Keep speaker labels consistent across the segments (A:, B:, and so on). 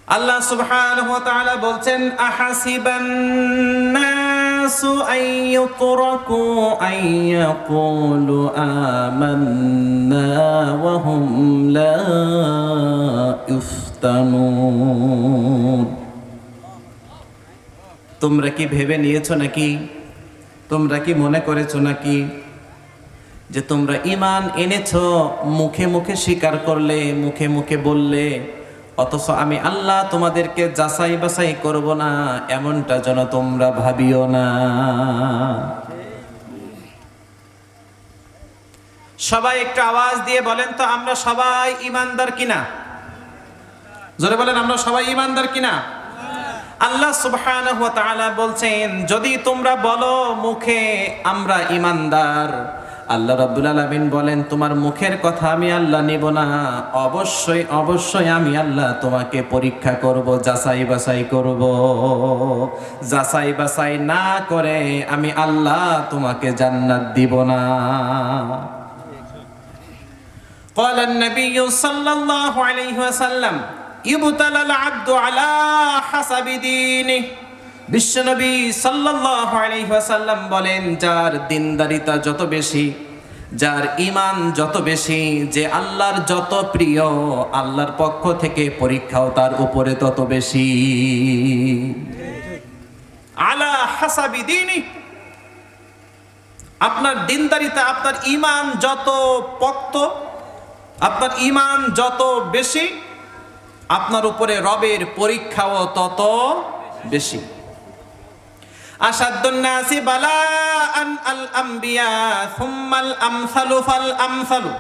A: আল্লাহ সুবহানাহু ওয়া তাআলা বলছেন, আহাসিবান নাসু আইয়ুতরাকু আইয়াকুলু আমান্না ওয়া হুম লা ইফতানুন। তোমরা কি ভেবে নিয়েছো নাকি, তোমরা কি মনে করেছো নাকি যে তোমরা ঈমান এনেছো, মুখে মুখে স্বীকার করলে, মুখে মুখে বললে, অথচ আমি আল্লাহ তোমাদেরকে যাচাই বাছাই করব না, এমনটা যেন তোমরা ভাবিও না। সবাই একটু আওয়াজ দিয়ে বলেন তো, আমরা সবাই ঈমানদার কিনা? জোরে বলেন, আমরা সবাই ঈমানদার কিনা? আল্লাহ সুবহানাহু ওয়া তাআলা বলছেন, যদি তোমরা বলো মুখে আমরা ঈমানদার, আল্লাহ রাব্বুল আলামিন বলেন তোমার মুখের কথা আমি আল্লাহ নেব না, অবশ্যই অবশ্যই আমি আল্লাহ তোমাকে পরীক্ষা করব, যাচাই বাছাই করব। যাচাই বাছাই না করে আমি আল্লাহ তোমাকে জান্নাত দিব না। قال النبي صلى الله عليه وسلم يبتلى العبد على حسب دينه। বিশ্বনবী সাল্লাল্লাহু আলাইহি ওয়াসাল্লাম বলেন, যার দিনদারিতা যত বেশি, যার ঈমান যত বেশি, যে আল্লাহর যত প্রিয়, আল্লাহর পক্ষ থেকে পরীক্ষাও তার উপরে তত বেশি। আলা হাসাবি দীনি, আপনার দিনদারিতা, আপনার ঈমান যত পক্ত, আপনার ঈমান যত বেশি, আপনার উপরে রবের পরীক্ষাও তত বেশি। আশাদ্দুন নাসি বালাআন আল আমবিয়া সুম্মাল আমসালু ফাল আমসালু।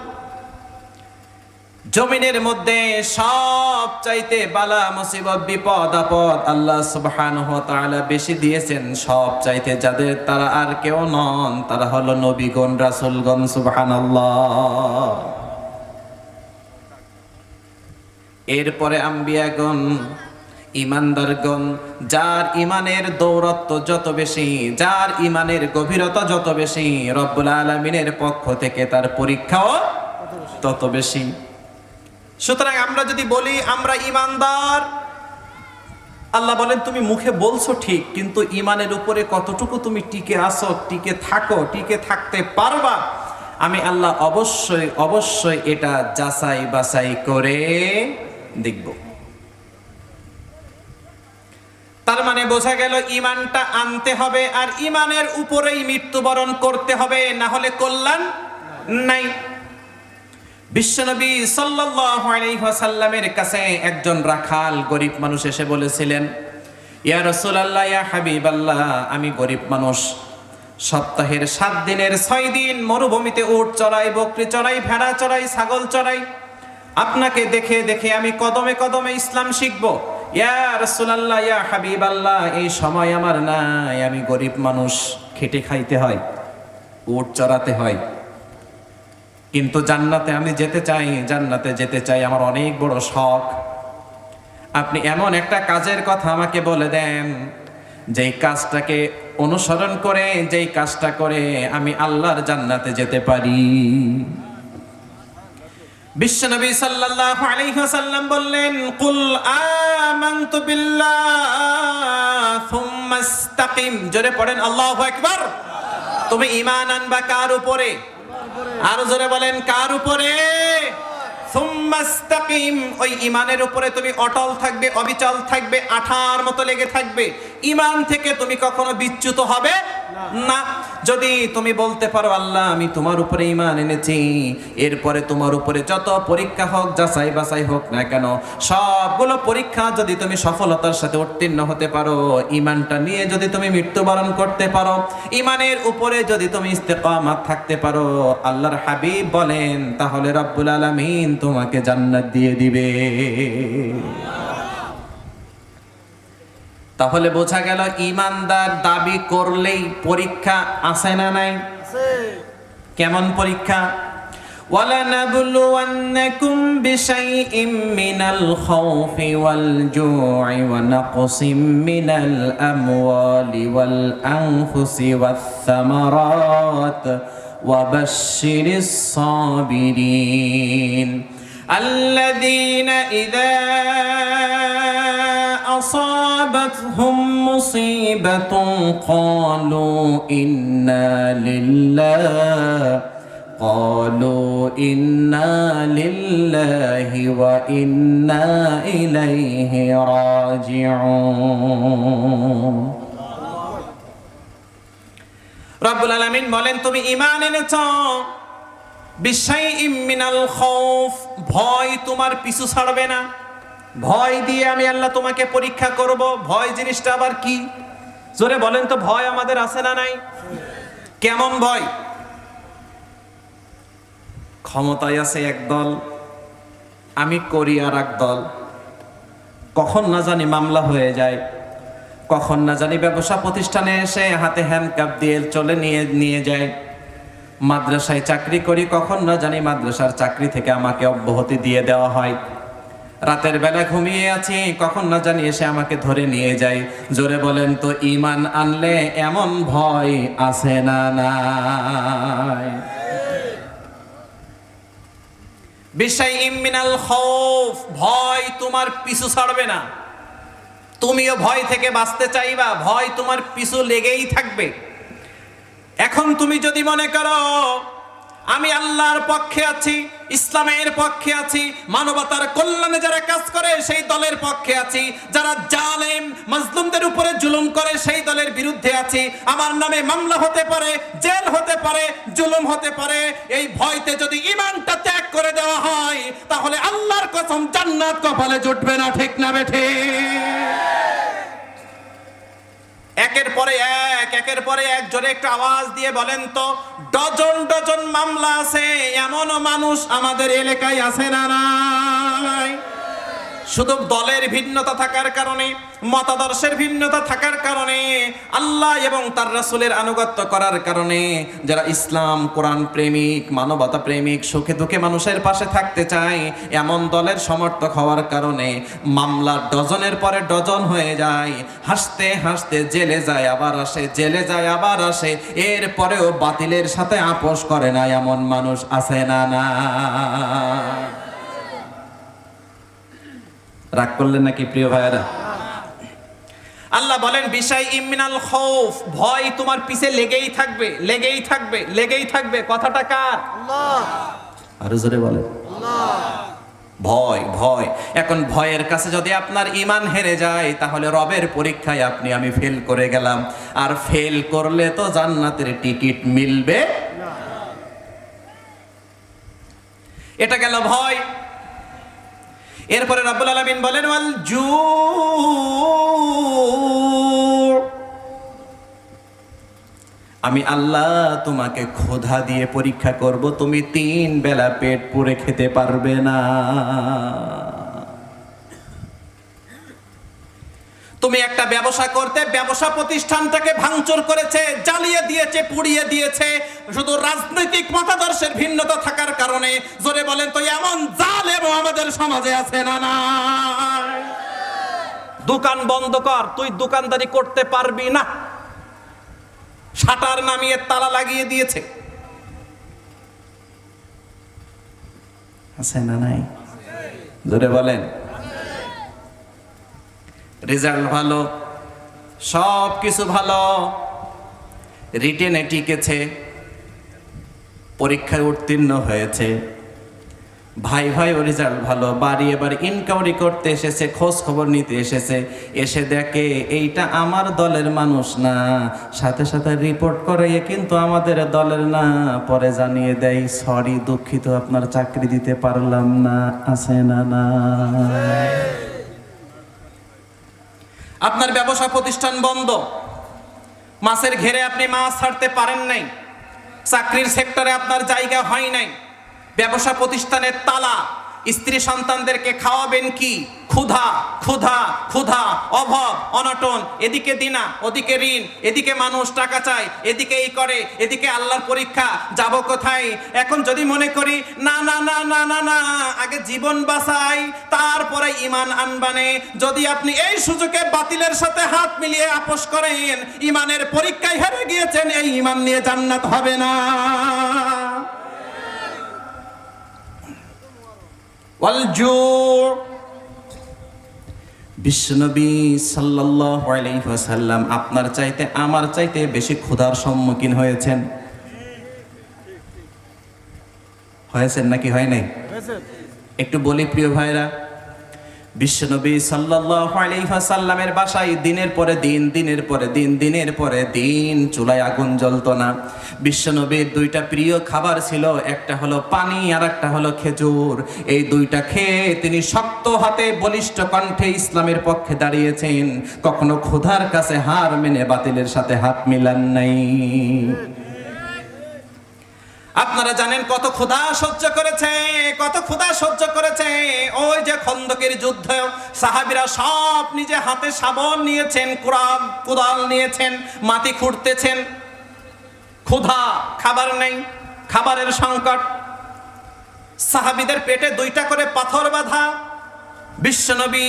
A: জমিনের মধ্যে সব চাইতে বালা মুসিবত বিপদ আপদ আল্লাহ সুবহানাহু ওয়া তাআলা বেশি দিয়েছেন সব চাইতে, যাদের তারা আর কেউ নন, তারা হলো নবীগণ, রাসূলগণ। সুবহানাল্লাহ। এরপরে আম্বিয়াগণ, ইমানদারগণ, যার ইমানের দৌরত্ব যত বেশি, যার ইমানের গভীরতা যত বেশি, রব্বুল আলামিনের পক্ষ থেকে তার পরীক্ষাও তত বেশি। সুতরাং আমরা যদি বলি আমরা ইমানদার, আল্লাহ বলেন তুমি মুখে বলছো ঠিক, কিন্তু ইমানের উপরে কতটুকু তুমি টিকে আসো, টিকে থাকো, টিকে থাকতে পারবা, আমি আল্লাহ অবশ্যই অবশ্যই এটা যাচাই বাছাই করে দেখব। তার মানে বোঝা গেল ঈমানটা আনতে হবে, আর ঈমানের উপরেই মৃত্যুবরণ করতে হবে, না হলে কল্যাণ নাই। বিশ্বনবী সাল্লাল্লাহু আলাইহি ওয়াসাল্লামের কাছে একজন রাখাল গরিব মানুষ এসে বলেছিলেন, ইয়া রাসূলুল্লাহ, ইয়া হাবিবাল্লাহ, আমি গরিব মানুষ, সপ্তাহের 7 দিনের 6 দিন মরুভূমিতে উট চড়াই, বকরি চড়াই, ভেড়া চড়াই, ছাগল চড়াই, আপনাকে দেখে দেখে আমি কদমে কদমে ইসলাম শিখব। ইয়া রাসূলুল্লাহ, ইয়া হাবিবাল্লাহ, এই সময় আমার নাই, আমি গরিব মানুষ, খেটে খাইতে হয়, উট চড়াতে হয়, কিন্তু জান্নাতে আমি যেতে চাই, জান্নাতে যেতে চাই, আমার অনেক বড় শখ। আপনি এমন একটা কাজের কথা আমাকে বলে দেন, যেই কাজটাকে অনুসরণ করে, যেই কাজটা করে আমি আল্লাহর জান্নাতে যেতে পারি। বিশ্বনবী সাল্লাল্লাহু আলাইহি ওয়াসাল্লাম বললেন, কুল আমানতু বিল্লাহ সুম্মা ইসতাকিম। জোরে পড়েন আল্লাহু আকবার। তুমি ঈমান আনবা কার উপরে? আরো জোরে বলেন, কার উপরে? সুম্মা ইসতাকিম। ওই ঈমানের উপরে তুমি অটল থাকবে, অবিচল থাকবে, আঠার মতো লেগে থাকবে। ঈমান থেকে তুমি কখনো বিচ্যুত হবে না। যদি তুমি বলতে পারো আল্লাহ আমি তোমার উপরে ঈমান এনেছি, এরপরে তোমার উপরে যত পরীক্ষা হোক, যাচাই বাছাই হোক না কেন, সবগুলো পরীক্ষা যদি তুমি সফলতার সাথে উত্তীর্ণ হতে পারো, ঈমানটা নিয়ে যদি তুমি মৃত্যুবরণ করতে পারো, ঈমানের উপরে যদি তুমি ইস্তেকামাত থাকতে পারো, আল্লাহর হাবিব বলেন, তাহলে রব্বুল আলামিন তোমাকে জান্নাত দিয়ে দিবে। তাহলে বোঝা গেল ঈমানদার দাবি করলেই পরীক্ষা আছে না নাই? কেমন পরীক্ষা? وَلَنَبْلُوَنَّكُمْ بِشَيْءٍ مِّنَ الْخَوْفِ وَالْجُوعِ وَنَقْصٍ مِّنَ الْأَمْوَالِ وَالْأَنفُسِ وَالثَّمَرَاتِ وَبَشِّرِ الصَّابِرِينَ الَّذِينَ إِذَا أصابتهم مصيبة قالوا إنا لله وإنا إليه راجعون রব্বুল আলামিন বলেন তুমি ঈমান এনেছো বিশাইইম মিনাল খাউফ, ভয় তোমার পিছু ছাড়বে না। ভয় দিয়ে আমি আল্লাহ তোমাকে পরীক্ষা করব। ভয় জিনিসটা আবার কি? জোরে বলেন তো, ভয় আমাদের আছে না নাই? কেমন ভয়? ক্ষমতায় আছে এক দল, আমি করি আর এক দল, কখন না জানি মামলা হয়ে যায়, কখন না জানি ব্যবসা প্রতিষ্ঠানে এসে হাতে হ্যান্ডকাপ দিয়ে চলে নিয়ে যায়। মাদ্রাসায় চাকরি করি, কখন না জানি মাদ্রাসার চাকরি থেকে আমাকে অব্যাহতি দিয়ে দেওয়া হয়। রাতের বেলা ঘুমিয়ে আছি, কখন না জানি এসে আমাকে ধরে নিয়ে যায়। জোরে বলেন তো, ঈমান আনলে এমন ভয় আছে না নাই? বিশাইইম মিনাল খাউফ, ভয় তোমার পিছু ছাড়বে না। তুমিও ভয় থেকে বাঁচতে চাইবা, ভয় তোমার পিছু লেগেই থাকবে। এখন তুমি যদি মনে করো আমি আল্লাহর পক্ষে আছি, ইসলামের পক্ষে আছি, মানবতার কল্যাণে যারা কাজ করে সেই দলের পক্ষে আছি, যারা জালেম মাজলুমদের উপরে জুলুম করে সেই দলের বিরুদ্ধে আছি, আমার নামে মামলা হতে পারে, জেল হতে পারে, জুলুম হতে পারে, এই ভয়তে যদি ঈমানটা ত্যাগ করে দেওয়া হয় তাহলে আল্লাহর কসম জান্নাত কপালে জুটবে না। ঠিক না বেঠে? একের পরে এক জোরে একটা আওয়াজ দিয়ে বলেন তো, ডজন ডজন মামলা আছে, এমনও মানুষ আমাদের এলাকায় আছে না নাই? শুধু দলের ভিন্নতা থাকার কারণে, মতাদর্শের ভিন্নতা থাকার কারণে, আল্লাহ এবং তার রাসূলের আনুগত্য করার কারণে, যারা ইসলাম কোরআন প্রেমিক, মানবতা প্রেমিক, সুখে দুঃখে মানুষের পাশে থাকতে চায়, এমন দলের সমর্থক হওয়ার কারণে মামলা ডজনের পরে ডজন হয়ে যায়। হাসতে হাসতে জেলে যায় আবার আসে, জেলে যায় আবার আসে, এরপরেও বাতিলের সাথে আপোষ করে না, এমন মানুষ আছে না না? রাগ করলেন নাকি প্রিয় ভাইয়েরা? আল্লাহ বলেন বিশাইইম মিনাল খাউফ, ভয় তোমার পিছে লেগেই থাকবে, লেগেই থাকবে, লেগেই থাকবে। কথাটা কার? আল্লাহ। আরো জোরে বলেন আল্লাহ। ভয়, ভয়। এখন ভয়ের কাছে যদি আপনার ঈমান হেরে যায় তাহলে রবের পরীক্ষায় আমি ফেল করে গেলাম, আর ফেল করলে তো জান্নাতের টিকিট মিলবে না। এটা গেল ভয়। এরপরে রব্বুল আলামিন বলেন ওয়াল জু, আমি আল্লাহ তোমাকে ক্ষুধা দিয়ে পরীক্ষা করব, তুমি 3 বেলা পেট পুরে খেতে পারবে না। তুমি একটা ব্যবসা করতে, ব্যবসা প্রতিষ্ঠানটাকে ভাঙচুর করেছে, জ্বালিয়ে দিয়েছে, পুড়িয়ে দিয়েছে, শুধু রাজনৈতিক মতাদর্শের ভিন্নতা থাকার কারণে। জোরে বলেন তো, এমন জালেম আমাদের সমাজে আছে না না? দোকান বন্ধ কর, তুই দোকানদারি করতে পারবি না, শাটার নামিয়ে তালা লাগিয়ে দিয়েছে। আছে না নাই? জোরে বলেন। রেজাল্ট ভালো, সব কিছু ভালো, রিটেনে টিকেছে, পরীক্ষায় উত্তীর্ণ হয়েছে, ভাই ও রেজাল্ট ভালো, বাড়ি এবার ইনকোয়ারি করতে এসেছে, খোঁজ খবর নিতে এসেছে, এসে দেখে এইটা আমার দলের মানুষ না, সাথে সাথে রিপোর্ট করে কিন্তু আমাদের দলের না, পরে জানিয়ে দেয় সরি দুঃখিত আপনার চাকরি দিতে পারলাম না। আছে না না? আপনার ব্যবসা প্রতিষ্ঠান বন্ধ, মাছের ঘেরে আপনি মাছ ছাড়তে পারেন নাই, চাকরির সেক্টরে আপনার জায়গা হয় নাই, ব্যবসা প্রতিষ্ঠানের তালা, স্ত্রী সন্তানদেরকে খাওয়াবেন কি? ক্ষুধা, ক্ষুধা, ক্ষুধা, অভাব, অনটন, এদিকে দিনা, ওদিকে ঋণ, এদিকে মানুষ টাকা চায়, এদিকে এই করে, এদিকে আল্লাহর পরীক্ষা, যাব কোথায়? এখন যদি মনে করি না না না না না না, আগে জীবন বাঁচাই তারপরে ঈমান আনবানে, যদি আপনি এই সুযোগে বাতিলের সাথে হাত মিলিয়ে আপোষ করেন, ঈমানের পরীক্ষায় হেরে গিয়েছেন, এই ঈমান নিয়ে জান্নাত হবে না। ওয়াল জু, বিশ্বনবী সাল্লাল্লাহু আলাইহি ওয়াসাল্লাম আপনার চাইতে আমার চাইতে বেশি ক্ষুধার সম্মুখীন হয়েছেন নাকি হয় নাই? একটু বলি প্রিয় ভাইরা, বিশ্বনবী সাল্লাল্লাহু আলাইহি ওয়াসাল্লামের বাসায় দিনের পরে দিন চুলায় আগুন জ্বলতো না। বিশ্বনবীর দুইটা প্রিয় খাবার ছিল, একটা হলো পানি আর একটা হলো খেজুর। এই দুইটা খেয়ে তিনি শক্ত হাতে বলিষ্ঠ কণ্ঠে ইসলামের পক্ষে দাঁড়িয়েছেন, কখনো ক্ষুধার কাছে হার মেনে বাতিলের সাথে হাত মিলান নাই। আপনারা জানেন কত ক্ষুধা সহ্য করেছে। ওই যে খন্দকের যুদ্ধ, সাহাবীরা সব নিজে হাতে শাবল নিয়েছেন, কুড়াল নিয়েছেন, মাটি খুঁড়তেছেন। ক্ষুধা, খাবার নেই, খাবারের সংকট। সাহাবীদের পেটে দুইটা করে পাথর বাঁধা। বিশ্বনবী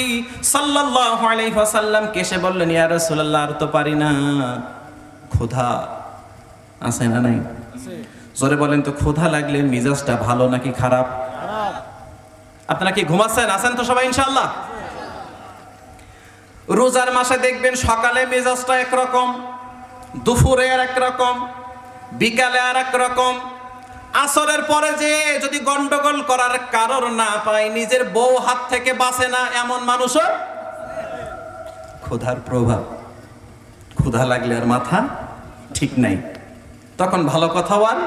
A: সাল্লাল্লাহু আলাইহি ওয়াসাল্লাম কেসে বললেন, ইয়া রাসূলুল্লাহ, আর তো পারি না, ক্ষুধা আছে না নাই? জোরে বলেন তো, ক্ষুধা লাগলে মিজাজটা ভালো নাকি খারাপ? আপনারা কি ঘুমাচ্ছেন? আছেন তো সবাই ইনশাআল্লাহ? রোজার মাসে দেখবেন সকালে মেজাজটা একরকম, দুপুরে আর একরকম, বিকালে আর একরকম, আসরের পরে যে যদি গন্ডগোল করার কারণ না পায়, নিজের বউ হাত থেকে বাঁচে না, এমন মানুষও। ক্ষুধার প্রভাব। ক্ষুধা লাগলে আর মাথা ঠিক নাই, তখন ভালো কথাও আর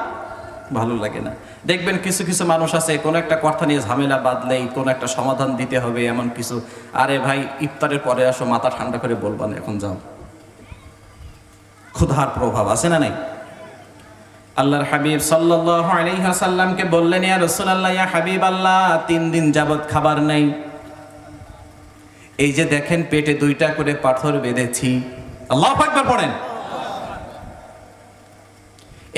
A: ভালো লাগে না। দেখবেন কিছু কিছু মানুষ আছে, কোনো একটা কথা নিয়ে ঝামেলা বাঁধলেই কোনো একটা সমাধান দিতে হবে এমন কিছু, আরে ভাই ইফতারের পরে আসো, মাথা ঠান্ডা করে বলবা না, এখন যাও। ক্ষুধার প্রভাব আছে না নাই? আল্লাহর হাবিব সাল্লাল্লাহু আলাইহি ওয়াসাল্লামকে বললেন, ইয়া রাসূলুল্লাহ, ইয়া হাবিবাল্লাহ, 3 দিন যাবত খাবার নাই। এই যে দেখেন পেটে দুইটা করে পাথর বেঁধেছি। আল্লাহু আকবার পড়েন।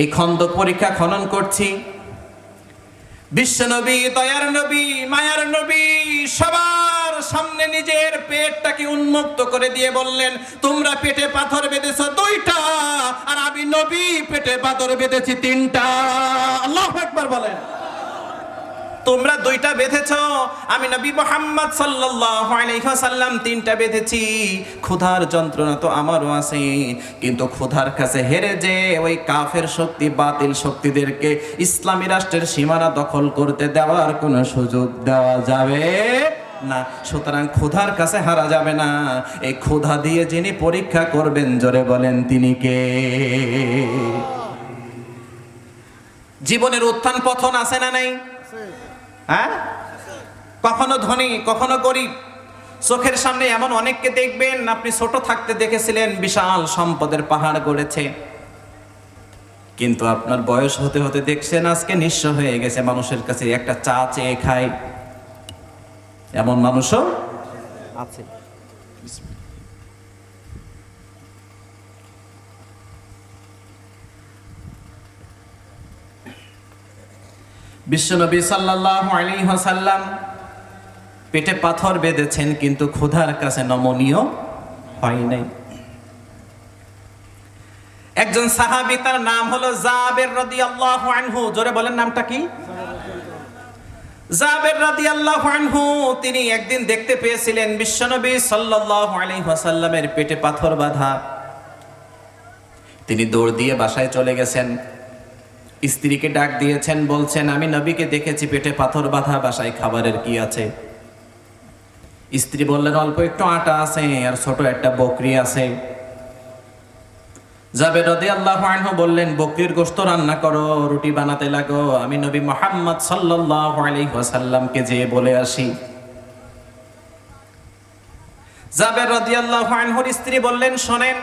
A: এই খন্দক পরীক্ষা খনন করছি। বিশ্বনবী, দয়ার নবী, মায়ার নবী সবার সামনে নিজের পেটটাকে উন্মুক্ত করে দিয়ে বললেন, তোমরা পেটে পাথর বেঁধেছো 2টা, আর আমি নবী পেটে পাথর বেঁধেছি 3টা। আল্লাহু আকবার বলেন। তোমরা 2টা বেঁধেছো, আমি নবী মুহাম্মদ সাল্লাল্লাহু আলাইহি ওয়াসাল্লাম 3টা বেঁধেছি। ক্ষুধার যন্ত্রণা তো আমারও আছে, কিন্তু ক্ষুধার কাছে হেরে যে ওই কাফের শক্তি, বাতিল শক্তিদেরকে ইসলামী রাষ্ট্রের সীমানা দখল করতে দেওয়ার কোনো সুযোগ দেওয়া যাবে না। সুতরাং ক্ষুধার কাছে হারা যাবে না। এই ক্ষুধা দিয়ে যিনি পরীক্ষা করবেন, জোরে বলেন তিনি কে? জীবনের উত্থান পতন আছে না নাই? হ্যাঁ, কখনো ধনী, কখনো গরিব। চোখের সামনে এমন অনেককে দেখবেন, আপনি ছোট থাকতে দেখেছিলেন বিশাল সম্পদের পাহাড় গড়েছে, কিন্তু আপনার বয়স হতে হতে দেখছেন আজকে নিঃস্ব হয়ে গেছে, মানুষের কাছে একটা চা চেয়ে খায়, এমন মানুষও আছে। বিশ্বনবী সাল্লাল্লাহু আলাইহি ওয়াসাল্লাম পেটে পাথর বেঁধেছেন, কিন্তু ক্ষুধার কাছে নমনীয় হয় নাই। একজন সাহাবী, তার নাম হলো জাবের রাদিয়াল্লাহু আনহু। জোরে বলেন নামটা কি? জাবের রাদিয়াল্লাহু আনহু। তিনি একদিন দেখতে পেয়েছিলেন বিশ্বনবী সাল্লাল্লাহু আলাইহি ওয়াসাল্লামের পেটে পাথর বাঁধা। তিনি দৌড় দিয়ে বাসায় চলে গেছেন, স্ত্রীকে ডাক দিয়েছেন, বলছেন, আমি নবীকে দেখেছি পেটে পাথর বাঁধা, বাসায় খাবারের কি আছে? স্ত্রী বললেন, অল্প একটু আটা আছে আর ছোট একটা বকরি আছে। জাবের রাদিয়াল্লাহু আনহু বললেন, বকরির গোশত রান্না করো, রুটি বানাতে লাগো, আমি নবী মুহাম্মদ সাল্লাল্লাহু আলাইহি ওয়াসাল্লামকে যেয়ে বলে আসি। জাবের রাদিয়াল্লাহু আনহুর স্ত্রী বললেন, শোনেন,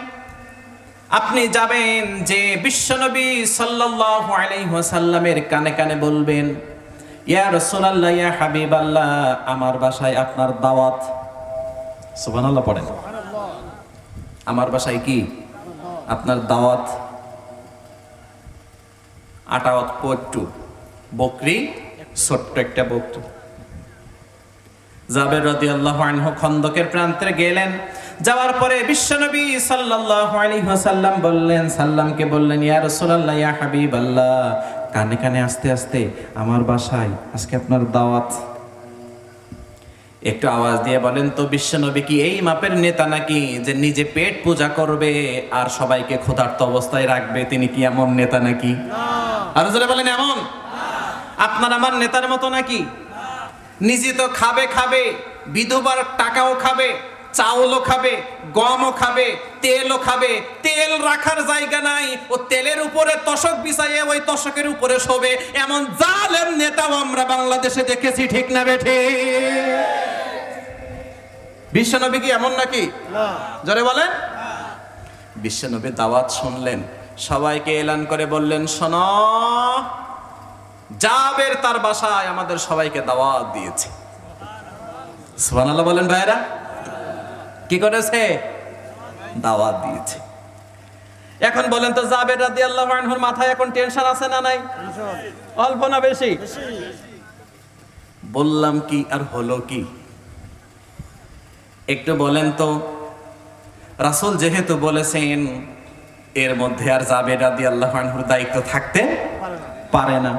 A: আপনি যাবেন যে বিশ্বনবী সাল্লাল্লাহু আলাইহি ওয়াসাল্লামের কানে কানে বলবেন, ইয়া রাসূলুল্লাহ, ইয়া হাবিবাল্লাহ, আমার বাসায় আপনার দাওয়াত। সুবহানাল্লাহ পড়েন। আমার বাসায় কি? আপনার দাওয়াত। আটা অল্প একটু, বকরি ছোট্ট একটা বকরি। জাবের রাদিয়াল্লাহু আনহু খন্দকের প্রান্তে গেলেন। যাওয়ার পরে বিশ্বনবী সাল্লাল্লাহু আলাইহি ওয়াসাল্লাম সাল্লামকে বললেন, ইয়া রাসূলুল্লাহ, ইয়া হাবিবাল্লাহ, কানে কানে আস্তে আস্তে, আমার বাসায় আজকে আপনার দাওয়াত। একটু আওয়াজ দিয়ে বলেন তো, বিশ্বনবী কি এই মাপের নেতা নাকি যে নিজে পেট পূজা করবে আর সবাইকে ক্ষুধার্ত অবস্থায় রাখবে? তিনি কি এমন নেতা নাকি? আর জোরে বলেন এমন? আপনার আমার নেতার মতো নাকি? নিজে তো খাবে খাবে, বিধবার টাকাও খাবে, চাউলও খাবে, গমও খাবে, তেলও খাবে, তেল রাখার জায়গা নাই, ও তেলের উপরে তশক বিছাইয়ে ওই তশকের উপরে শোবে, এমন জালেম নেতাও আমরা বাংলাদেশে দেখেছি, ঠিক না বেঠে? বিশ্বনবী কি এমন নাকি? জোরে বলেন। বিশ্বনবী দাওয়াত শুনলেন, সবাইকে এলান করে বললেন, শোনো, জাবের তার বাসায় আমাদের সবাইকে দাওয়াত দিয়েছে। সুবহানাল্লাহ বলেন ভাইরা। কি করেছে? দাওয়াত দিয়েছে। এখন বলেন তো, জাবের রাদিয়াল্লাহু আনহুর মাথায় এখন টেনশন আছে না নাই? অল্প না বেশি? বললাম কি আর হলো কি? একটু বলেন তো, রাসূল যেহেতু বলেছেন, এর মধ্যে আর জাবের রাদিয়াল্লাহু আনহুর দায়িত্ব থাকতে পারে না।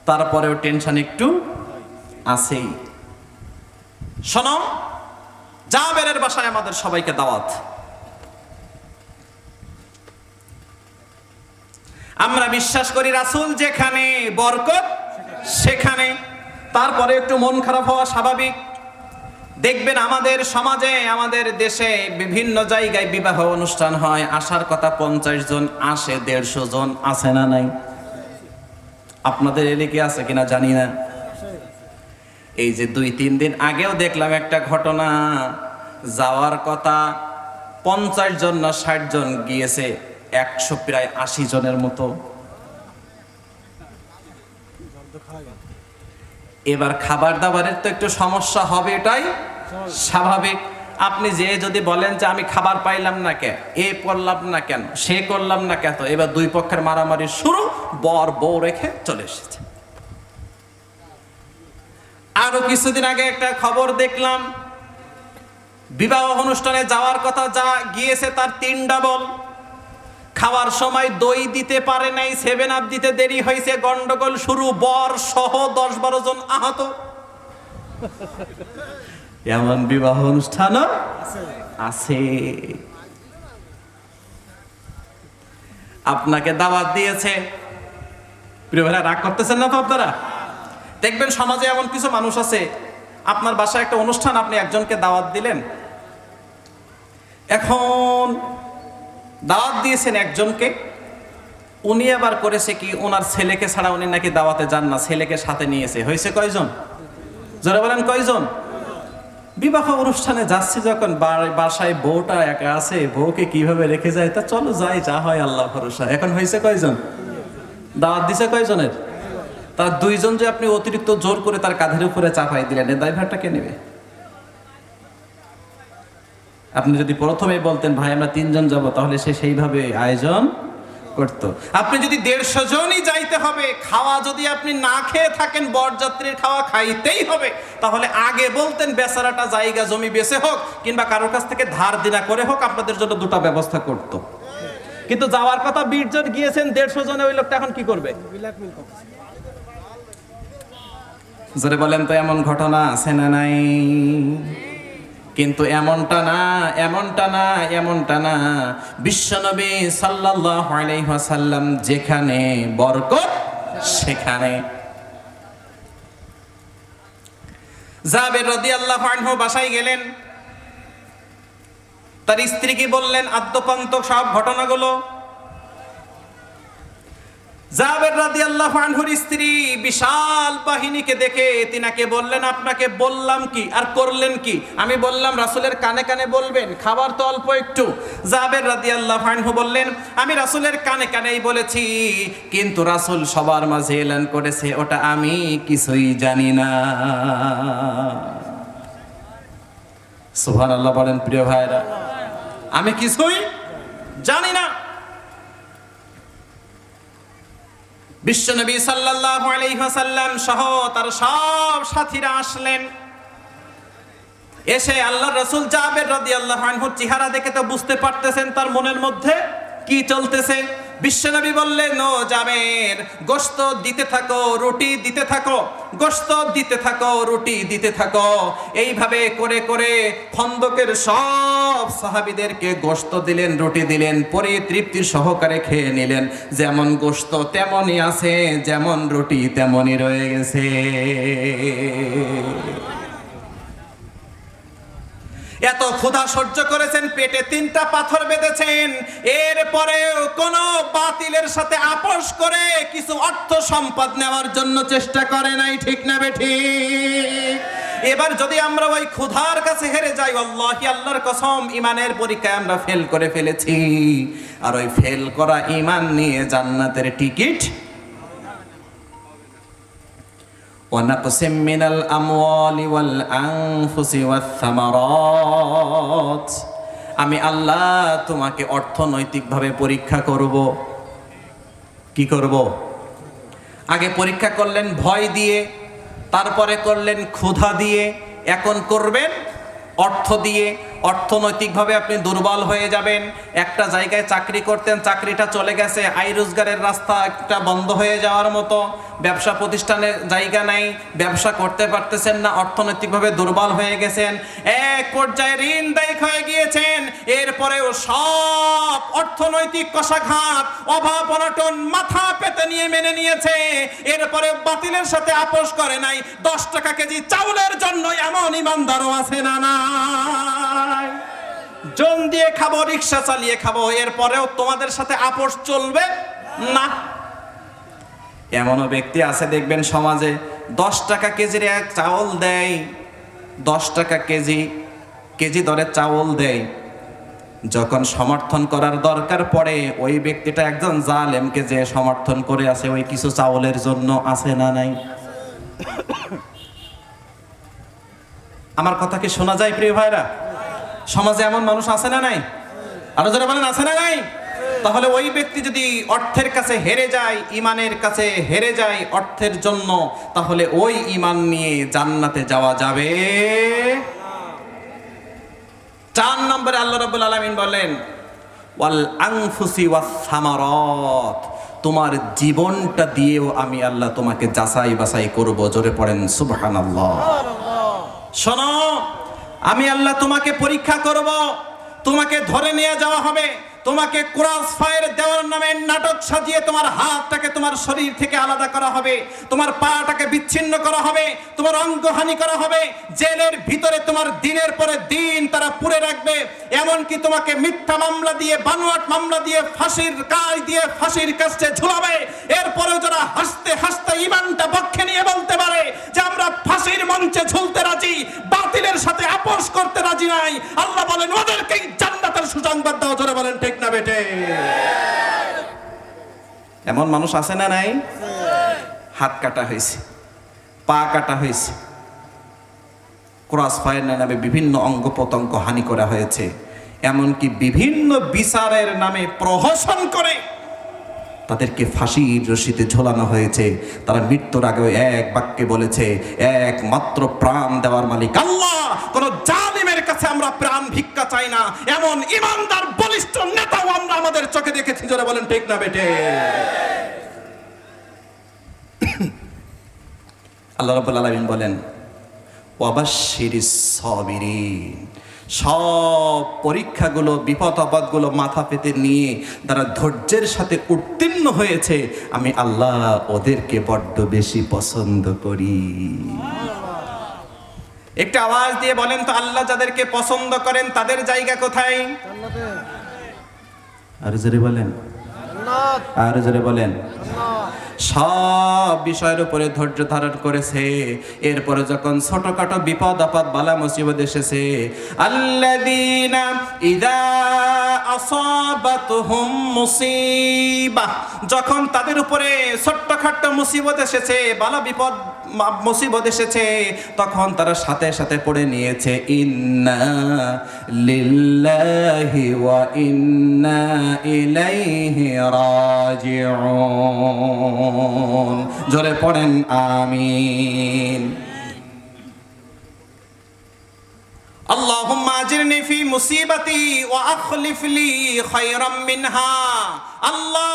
A: তারপরেও টেনশন একটু আছেই। শোনো, জাবেরের বাসায় আমাদের সবাইকে দাওয়াত। আমরা বিশ্বাস করি রাসূল যেখানে বরকত সেখানে। তারপরে একটু মন খারাপ হওয়া স্বাভাবিক। দেখবেন আমাদের সমাজে, আমাদের দেশে বিভিন্ন জায়গায় বিবাহ অনুষ্ঠান হয়, আসার কথা 50 জন, আসে 150 জন, আছে না নাই? আপনাদের এলাকায় আছে কিনা জানি না। এই যে 2-3 দিন আগেও দেখলাম একটা ঘটনা, যাওয়ার কথা 50 জন না 60 জন, গিয়েছে 100 প্রায় 80 জনের মতো। এবার খাবার দাবারের তো একটু সমস্যা হবে, এটাই স্বাভাবিক। আপনি যে যদি বলেন যে আমি খাবার পাইলাম না কেন, এ করলাম না কেন, সে করলাম না কেন, এবার দুই পক্ষের মারামারি শুরু, বর বউ রেখে চলে এসেছে। আরো কিছুদিন আগে একটা খবর দেখলাম, বিবাহ অনুষ্ঠানে যাওয়ার কথা যা গিয়েছে তার 3 ডাবল। খাওয়ার সময় দই দিতে পারে নাই, 7 আপ দিতে দেরি হয়েছে, গন্ডগোল শুরু, বর সহ 10-12 জন আহত। এমন বিবাহ অনুষ্ঠান আছে। আপনাকে দাওয়াত দিয়েছে, প্রিয় ভাইরা, রাগ করতেছেন না তো আপনারা? দেখবেন সমাজে এমন কিছু মানুষ আছে, আপনার বাসায় একটা অনুষ্ঠান, আপনি একজনকে দাওয়াত দিলেন, এখন দাওয়াত দিয়েছেন একজনকে, উনি আবার করেছে কি, ওনার ছেলেকে ছাড়া উনি নাকি দাওয়াতে যান না, ছেলেকে সাথে নিয়েছে। হয়েছে কয়জন? যারা বলেন কয়জন? বিবাহ অনুষ্ঠানে যাচ্ছি যখন, বাসায় বউটা একা আছে, বউকে কিভাবে রেখে যায়, তা চলো যাই, যা হয় আল্লাহ ভরসা। এখন হয়েছে কয়জন? দাওয়াত দিছে কয়জনের? তার 2 জন যে আপনি অতিরিক্ত জোর করে তার কাঁধের উপরে চাপাই দিলেন, এর দায়ভারটা কে নেবে? আপনি যদি প্রথমে বলতেন ভাই আমরা 3 জন যাব, তাহলে সে সেইভাবে আয়োজন করত। আপনি যদি 150 জনই যাইতে হবে, খাওয়া যদি আপনি না খেয়ে থাকেন, বরযাত্রীর খাওয়া খাইতেই হবে, তাহলে আগে বলতেন বেচারাটা জায়গা জমি বেচে হোক কিংবা কারোর কাছ থেকে ধার দিনা করে হোক, আপনাদের জন্য 2টা ব্যবস্থা করত। কিন্তু যাওয়ার কথা 20 জন, গিয়েছেন 150 জনে, ওই লোকটা এখন কি করবে? জোরে বলেন তো, এমন ঘটনা আছে না নাই? কিন্তু এমনটা না, এমনটা না, এমনটা না। বিশ্বনবী সাল্লাল্লাহু আলাইহি ওয়াসাল্লাম যেখানে বরকত সেখানে। জাবের রাদিয়াল্লাহু আনহু বাসায় গেলেন, তার স্ত্রীকে বললেন আদ্যপান্ত সব ঘটনাগুলো। জাবের রাদিয়াল্লাহু আনহুর স্ত্রী বিশাল বাহিনীকে দেখে তিনাকে বললেন, আপনাকে বললাম কি আর করলেন কি? আমি বললাম রাসূলের কানে কানে বলবেন, খাবার তো অল্প একটু। জাবের রাদিয়াল্লাহু আনহু বললেন, আমি রাসূলের কানে কানেই বলেছি, কিন্তু রাসূল সবার মাঝে এলান করেছে, ওটা আমি কিছুই জানি না। সুবহানাল্লাহ বলেন প্রিয় ভাইরা, আমি কিছুই জানি না। বিশ্বনবী সাল্লাল্লাহু আলাইহি ওয়াসাল্লাম সহ তার সব সাথীরা আসলেন। এসে আল্লাহর রাসূল জাবের রাদিয়াল্লাহু আনহুর চেহারা দেখে তো বুঝতে পারতেছেন তার মনের মধ্যে কি চলতেছে। বিশ্বনবী বললেন, ও জাবের, গোশত দিতে থাকো, রুটি দিতে থাকো, গোশত দিতে থাকো, রুটি দিতে থাকো। এইভাবে করে করে খন্দকের সব সাহাবীদেরকে গোশত দিলেন, রুটি দিলেন, পরে তৃপ্তি সহকারে খেয়ে নিলেন। যেমন গোশত তেমনই আছে, যেমন রুটি তেমনই রয়ে গেছে। এত ক্ষুধা সহ্য করেছেন, পেটে 3টা পাথর বেঁধেছেন, এরপরেও কোন বাতিলের সাথে আপোষ করে কিছু অর্থ সম্পদ নেওয়ার জন্য চেষ্টা করে নাই। ঠিক না বেঠিক? এবার যদি আমরা ওই ক্ষুধার কাছে হেরে যাই, আল্লাহি, আল্লাহর কসম, ইমানের পরীক্ষায় আমরা ফেল করে ফেলেছি। আর ওই ফেল করা ইমান নিয়ে জান্নাতের টিকিট ونقسم من الأموال والأنفس والثمرات। আমি আল্লাহ তোমাকে অর্থনৈতিকভাবে পরীক্ষা করব। কি করব? আগে পরীক্ষা করলেন ভয় দিয়ে, তারপরে করলেন ক্ষুধা দিয়ে, এখন করবেন অর্থ দিয়ে। অর্থনৈতিকভাবে আপনি দুর্বল হয়ে যাবেন। একটা জায়গায় চাকরি করতেন, চাকরিটা চলে গেছে, আয় রোজগারের রাস্তা একটা বন্ধ হয়ে যাওয়ার মতো, ব্যবসা প্রতিষ্ঠানের জায়গা নাই, ব্যবসা করতে পারতেছেন না, অর্থনৈতিকভাবে দুর্বল হয়ে গেছেন, এক পর্যায়ে ঋণ দায়ী হয়ে গিয়েছেন। এরপরেও সব অর্থনৈতিক কষাঘাত, অভাব অনটন মাথা পেতে নিয়ে মেনে নিয়েছে। এরপরে বাতিলের সাথে আপোষ করে নাই। 10 টাকা কেজি চাউলের জন্য এমন ইমানদারও আছে না? না, জন দিয়ে খাবো, রিক্সা চালিয়ে খাবো, এরপরেও তোমাদের সাথে আপোষ চলবে না। এমনও ব্যক্তি আছে দেখবেন সমাজে, 10 টাকা কেজির এক চাউল দেয়, 10 টাকা কেজি দরে চাউল দেয়। যখন সমর্থন করার দরকার পড়ে, ওই ব্যক্তিটা একজন জালেমকে যে সমর্থন করে আছে ওই কিছু চাউলের জন্য। আছে না নাই? আমার কথা কি শোনা যায় প্রিয় ভাইরা? সমাজে এমন মানুষ আছে না নাই? আরো যারা বলেন আছে না নাই? তাহলে ওই ব্যক্তি যদি অর্থের কাছে হেরে যায়, ইমানের কাছে হেরে যায় অর্থের জন্য, তাহলে ওই ইমান নিয়ে জান্নাতে যাওয়া যাবে। 4 নম্বরে আল্লাহ রাব্বুল আলামিন বলেন, ওয়াল আনফুসি ওয়াস সামারাত, তোমার জীবনটা দিয়েও আমি আল্লাহ তোমাকে যাচাই বাছাই করব। জোরে পড়েন সুবহানাল্লাহ। শোনো, আমি আল্লাহ তোমাকে পরীক্ষা করব, তোমাকে ধরে নিয়ে যাওয়া হবে, তোমাকে ক্রস ফায়ার দেওয়ার নামে নাটক সাজিয়ে তোমার হাতটাকে তোমার শরীর থেকে আলাদা করা হবে, তোমার পাটাকে বিচ্ছিন্ন করা হবে, তোমার অঙ্গহানি করা হবে, জেলের ভিতরে তোমার দিনের পরে দিন তারা পুরে রাখবে। এমনকি তোমাকে মিথ্যা মামলা দিয়ে, বানোয়াট মামলা দিয়ে, ফাঁসির কাজ দিয়ে ফাঁসির কাছে ঝুলাবে। এরপরেও যারা হাসতে হাসতে ইমানটা পক্ষে নিয়ে বলতে পারে যে আমরা ফাঁসির মঞ্চে ঝুলতে রাজি, বাতিলের সাথে আপোষ করতে রাজি নাই, আল্লাহ বলেন ওদেরকেই জান্নাতের সুসংবাদ দাও। জোরে বলেন ঠিক না বেটে? এমন মানুষ আছে না নাই? হাত কাটা হয়েছে, পা কাটা হয়েছে, ক্রস ফায়ার নামে বিভিন্ন অঙ্গ প্রত্যঙ্গ হানি করা হয়েছে, এমনকি বিভিন্ন বিচারের নামে প্রহসন করে তাদেরকে ফাঁসির রশিতে ঝোলানো হয়েছে। তারা মৃত্যুর আগেও এক বাক্যে বলেছে, একমাত্র প্রাণ দেওয়ার মালিক আল্লাহ, কোন জালিমের কাছে আমরা প্রাণ ভিক্ষা চাই না। এমন ইমানদার বলিষ্ঠ নেতাও আমরা আমাদের চোখে দেখেছি। যারা বলেন ঠিক না বেটে? আল্লাহ রাব্বুল আলামিন বলেন, ওয়াবাশশিরিস সাবিরিন, সব পরীক্ষাগুলো, বিপদ আপদগুলো মাথা পেতে নিয়ে তারা ধৈর্যের সাথে উত্তীর্ণ হয়েছে, আমি আল্লাহ ওদেরকে বড্ড বেশি পছন্দ করি। একটা আওয়াজ দিয়ে বলেন তো, আল্লাহ যাদেরকে পছন্দ করেন তাদের জায়গা কোথায়? আর জোরে বলেন, আর জোরে বলেন। সব বিষয়ের উপরে ধৈর্য ধারণ করেছে। এরপরে যখন ছোটখাটো বিপদ আপদ বালা মুসিবত এসেছে, আল্লাযীনা ইযা আসাবাতহুম মুসিবাহ, যখন তাদের উপরে ছোটখাটো মুসিবত এসেছে, বালা বিপদ মুসিবত এসেছে, তখন তারা সাথে সাথে পড়ে নিয়েছে ইন্না লিল্লাহি ওয়া ইন্না ইলাইহি রাজিউন। জোরে পড়েন আমিন। আল্লাহুম্মা আজিরনি ফি মুসিবাতি ওয়া আখলিফ লি খায়রাম মিনহা। আল্লাহ,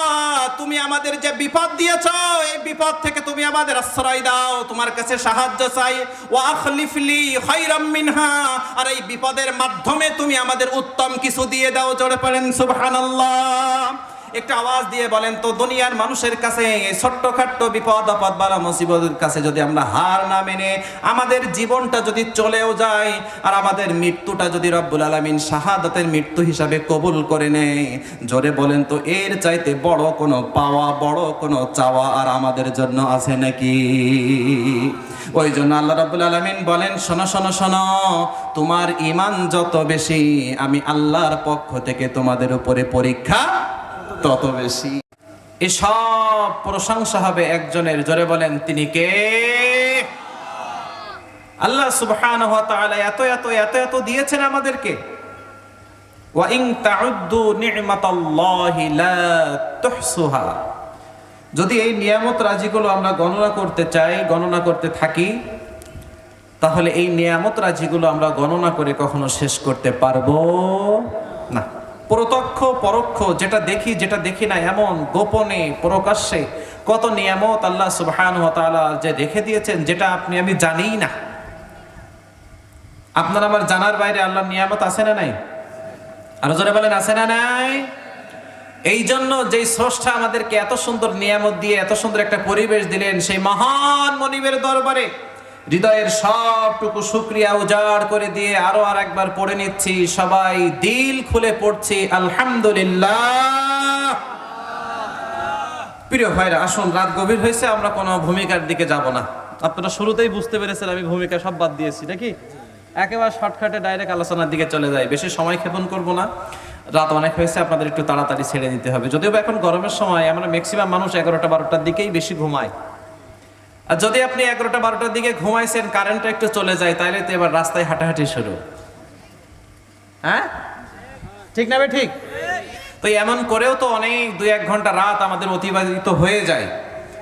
A: তুমি আমাদের যে বিপদ দিয়েছো, এই বিপদ থেকে তুমি আমাদের আশ্রয় দাও, তোমার কাছে সাহায্য চাই। ওয়া আখলিফ লি খায়রাম মিনহা, আর এই বিপদের মাধ্যমে তুমি আমাদের উত্তম কিছু দিয়ে দাও। জোরে পড়েন সুবহানাল্লাহ। একটা আওয়াজ দিয়ে বলেন তো, দুনিয়ার মানুষের কাছে এই ছোট্টখাট্ট বিপদ আপদ বালা মুসিবতের কাছে যদি আমরা হার না মেনে আমাদের জীবনটা যদি চলেও যায়, আর আমাদের মৃত্যুটা যদি রব্বুল আলামিন শাহাদাতের মৃত্যু হিসাবে কবুল করে নেয়, জোরে বলেন তো এর চাইতে বড় কোনো পাওয়া, বড় কোনো চাওয়া আর আমাদের জন্য আছে নাকি? ওই জন্য আল্লাহ রাব্বুল আলামিন বলেন, শোনো শোনো শোনো, তোমার ঈমান যত বেশি আমি আল্লাহর পক্ষ থেকে তোমাদের উপরে পরীক্ষা তত বেশি। এই সব প্রশংসা হবে একজনের, জোরে বলেন তিনি কে? আল্লাহ সুবহানাহু ওয়া তাআলা এত এত এত এত দিয়েছেন আমাদেরকে। ওয়া ইন তাউদ্দু নি'মাতাল্লাহি লা তুহসুহা। যদি এই নিয়ামত রাজিগুলো আমরা গণনা করতে চাই, গণনা করতে থাকি, তাহলে এই নিয়ামত রাজিগুলো আমরা গণনা করে কখনো শেষ করতে পারবো না। প্রত্যক্ষ পরোক্ষ, যেটা দেখি যেটা দেখি না, এমন গোপনে প্রকাশ্যে কত নিয়ামত আল্লাহ সুবহানাহু ওয়া তাআলা যে রেখে দিয়েছেন, যেটা আপনি আমি জানিই না। আপনার আমার জানার বাইরে আল্লাহর নিয়ামত আছে না নাই? আরো জোরে বলেন, আছে না নাই? এই জন্য যেই স্রষ্টা আমাদেরকে এত সুন্দর নিয়ামত দিয়ে এত সুন্দর একটা পরিবেশ দিলেন, সেই মহান মনিবের দরবারে হৃদয়ের সবটুকু শুকরিয়া উজাড় করে দিয়ে আরো আর একবার পড়ে নিচ্ছি, সবাই দিল খুলে পড়ছি আলহামদুলিল্লাহ। প্রিয় ভাইরা, আসুন, রাত গভীর হয়েছে, আমরা কোনো ভূমিকার দিকে যাব না। আপনারা শুরুতেই বুঝতে পেরেছেন আমি ভূমিকা সব বাদ দিয়েছি নাকি? একেবারে শর্টকাটে ডাইরেক্ট আলোচনার দিকে চলে যায়, বেশি সময় ক্ষেপণ করব না। রাত অনেক হয়েছে, আপনাদের একটু তাড়াতাড়ি ছেড়ে দিতে হবে। যদিও এখন গরমের সময় আমরা ম্যাক্সিমাম মানুষ 11টা-12টার দিকেই বেশি ঘুমায়। আর যদি আপনি 11টা-12টার দিকে ঘুমাইছেন, কারেন্টটা একটু চলে যায়, তাইলে তো এবার রাস্তায় হাঁটাহাঁটি শুরু। হ্যাঁ, ঠিক না? ঠিক। তো এমন করেও তো অনেক 2-1 ঘন্টা রাত আমাদের অতিবাহিত হয়ে যায়।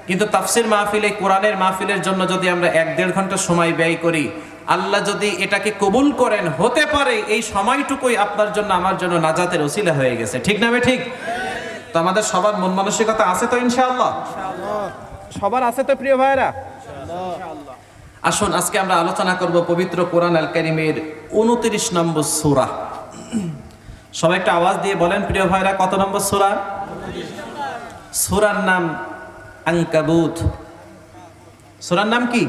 A: কিন্তু তাফসির মাহফিলে, কোরআনের মাহফিলের জন্য যদি আমরা 1-1.5 ঘন্টা সময় ব্যয় করি, আল্লাহ যদি এটাকে কবুল করেন, হতে পারে এই সময়টুকুই আপনার জন্য আমার জন্য নাজাতের ওসিলা হয়ে গেছে। ঠিক না? ঠিক। তো আমাদের সবার মন মানসিকতা আছে তো ইনশাআল্লাহ? সবার আছে তো প্রিয় ভাইরা? আসুন, আজকে আমরা আলোচনা করব পবিত্র কোরআন আল কারীমের 29 নম্বর সূরা। সবাই একটা আওয়াজ দিয়ে বলেন প্রিয় ভাইরা, কত নম্বর সূরা? সূরার নাম আনকাবুত। সূরার নাম কি?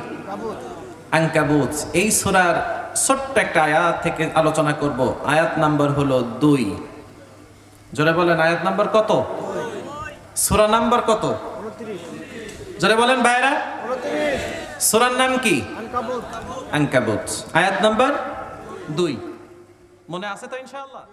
A: আনকাবুত। এই সূরার ছোট্ট একটা আয়াত থেকে আলোচনা করব। আয়াত নাম্বার হলো 2। জোরে বলেন, আয়াত নাম্বার কত? সূরা নাম্বার কত? 29। জোরে বলেন ভাইরা। 29। সূরার নাম কি? আনকাবুত। আনকাবুত, আয়াত নাম্বার 2। মনে আছে তো ইনশাআল্লাহ?